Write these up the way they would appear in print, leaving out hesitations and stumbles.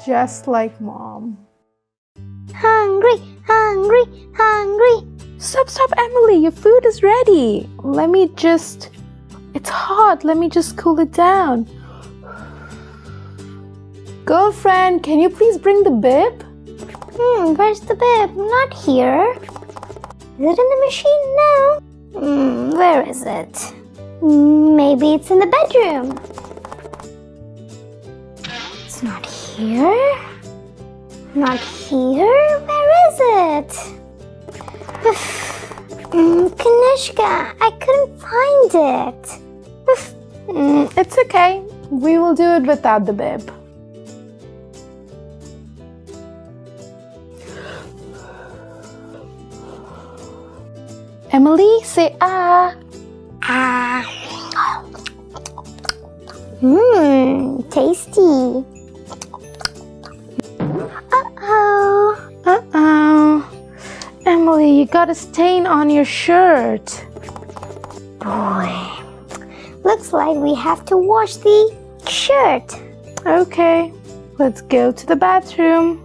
just like Mom. Hungry, hungry, hungry. Stop, Emily, your food is ready. It's hot, let me just cool it down. Girlfriend, can you please bring the bib? Where's the bib? Not here. Is it in the machine? No. Where is it? Maybe it's in the bedroom. It's not here. Not here. Where is it? Kanishka, I couldn't find it. It's okay. We will do it without the bib. Emily, say ah. Ah. Tasty. Uh-oh. Uh-oh. Emily, you got a stain on your shirt. Boy, looks like we have to wash the shirt. Okay, let's go to the bathroom.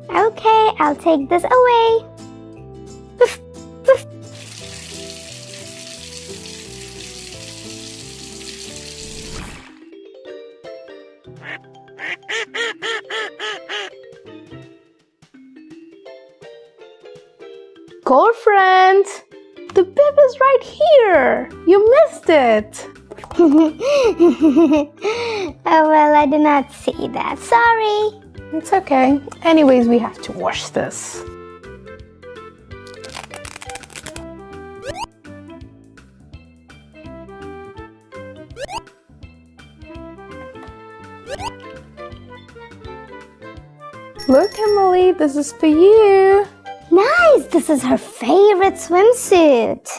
Okay, I'll take this away. Girlfriend, the bib is right here. You missed it. Oh, well, I did not see that. Sorry. It's okay. Anyways, we have to wash this. Look, Emily, this is for you. Nice! This is her favorite swimsuit.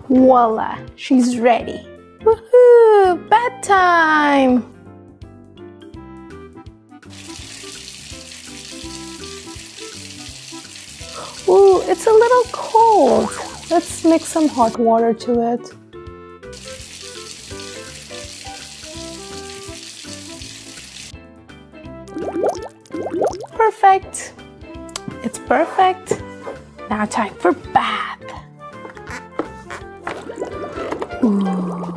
Voila, she's ready. Woohoo! Bath time! Ooh, it's a little cold. Let's mix some hot water to it. Perfect. It's perfect. Now time for bath. Ooh.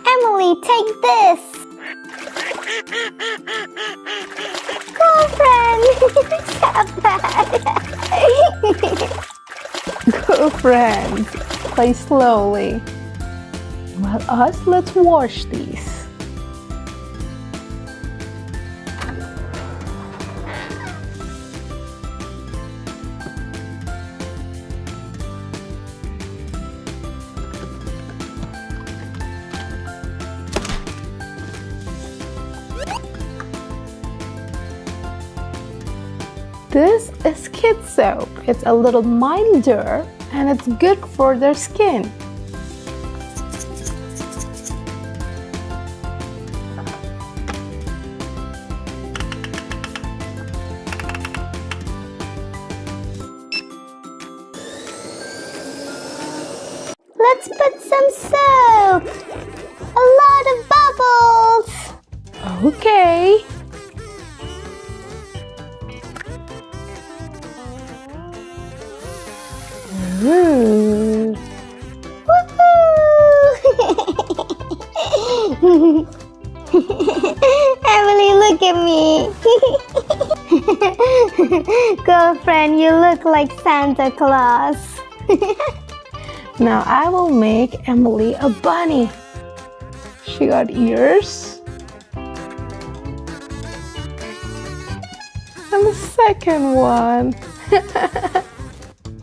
Emily, take this. Girlfriend, stop that. Girlfriend, play slowly. While let's wash these. This is kid soap. It's a little milder and it's good for their skin. Let's put some soap. A lot of bubbles. Okay. Ooh. Woohoo! Emily, look at me. Girlfriend, you look like Santa Claus. Now I will make Emily a bunny. She got ears. And the second one.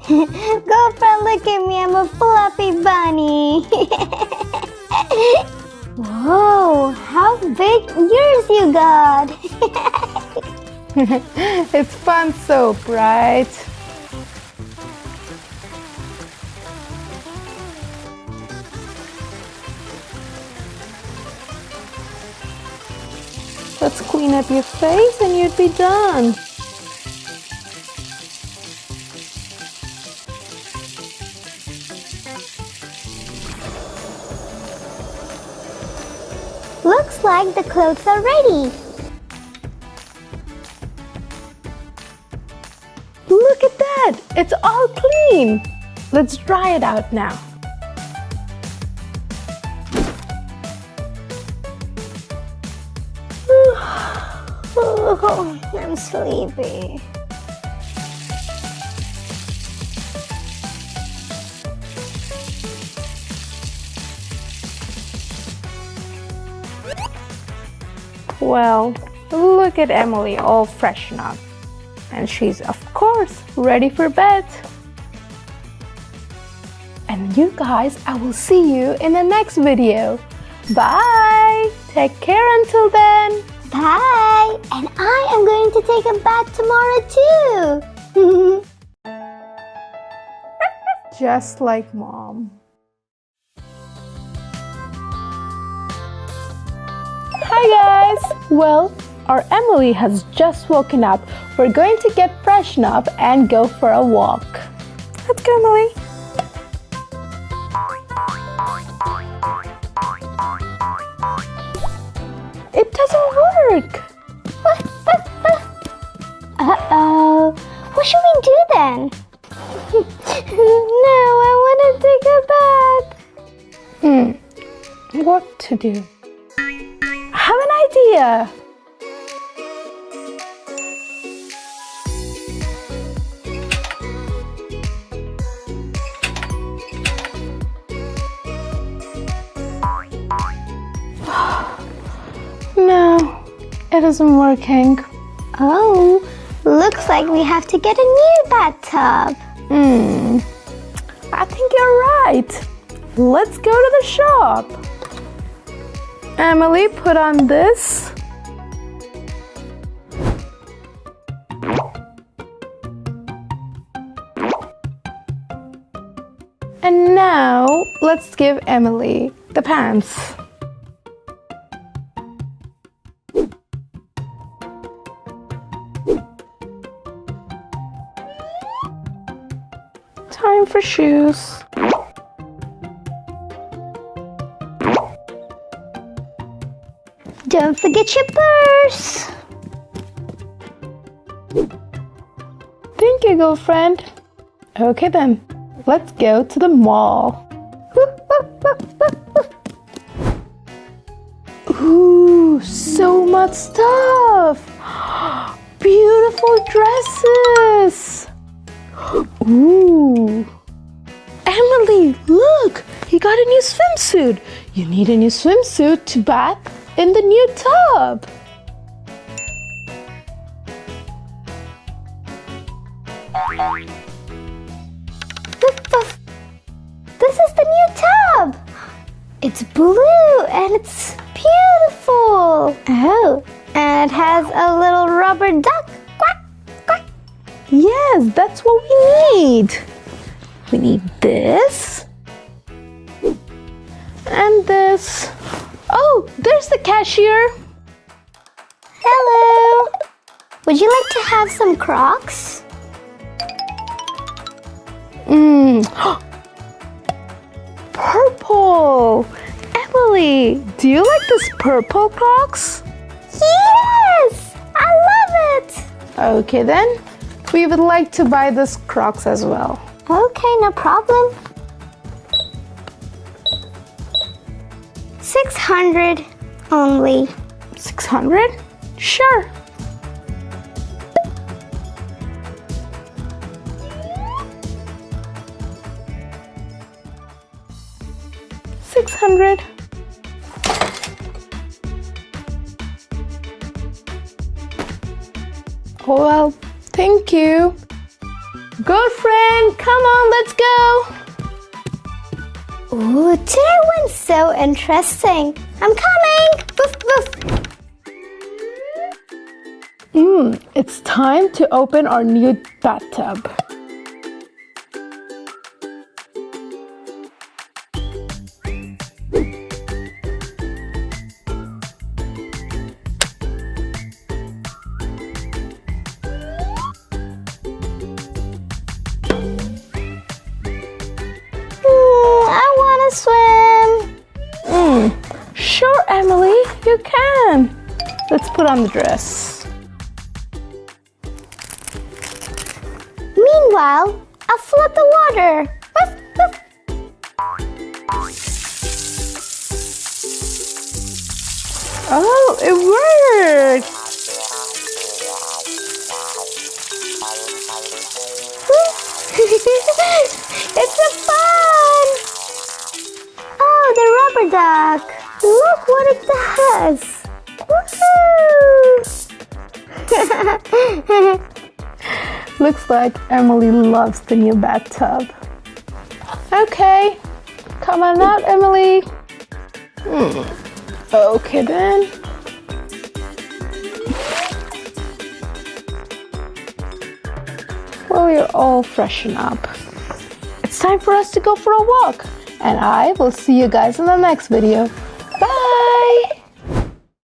Girlfriend, look at me. I'm a fluffy bunny. Whoa, how big ears you got. It's fun soap, right? Let's clean up your face and you'd be done. Looks like the clothes are ready. Look at that! It's all clean! Let's dry it out now. Oh, I'm sleepy. Well, look at Emily all freshened up. And she's, of course, ready for bed. And you guys, I will see you in the next video. Bye! Take care until then. Bye! And I am going to take a bath tomorrow too. Just like Mom. Hi guys! Well, our Emily has just woken up. We're going to get freshened up and go for a walk. Let's go, Emily. It doesn't work. Uh-oh. What should we do then? No, I want to take a bath. What to do? I have an idea. No, it isn't working. Oh, looks like we have to get a new bathtub. I think you're right. Let's go to the shop. Emily, put on this. And now, let's give Emily the pants. Time for shoes. Don't forget your purse. Thank you, girlfriend. Okay then, let's go to the mall. Ooh, so much stuff. Beautiful dresses. Ooh. Emily, look, you got a new swimsuit. You need a new swimsuit to bath in the new tub. This is the new tub. It's blue and it's beautiful. Oh, and it has a little rubber duck. Quack, quack. Yes, that's what we need. We need this and this. Oh, there's the cashier. Hello. Would you like to have some Crocs? Purple. Emily, do you like this purple Crocs? Yes, I love it. Okay then, we would like to buy this Crocs as well. Okay, no problem. 600 only. 600? Sure. $600. Well, thank you. Girlfriend, come on, let's go. Ooh, today went so interesting. I'm coming. Woof, woof. It's time to open our new bathtub. I want to swim. Sure, Emily. Let's put on the dress. Meanwhile, I'll flood the water. Woof, woof. Oh, it worked! It's so fun! Oh, the rubber duck. Look what it does. Woohoo! Looks like Emily loves the new bathtub. Okay, come on out, Emily. Okay then. Well, you're all freshen up. It's time for us to go for a walk. And I will see you guys in the next video.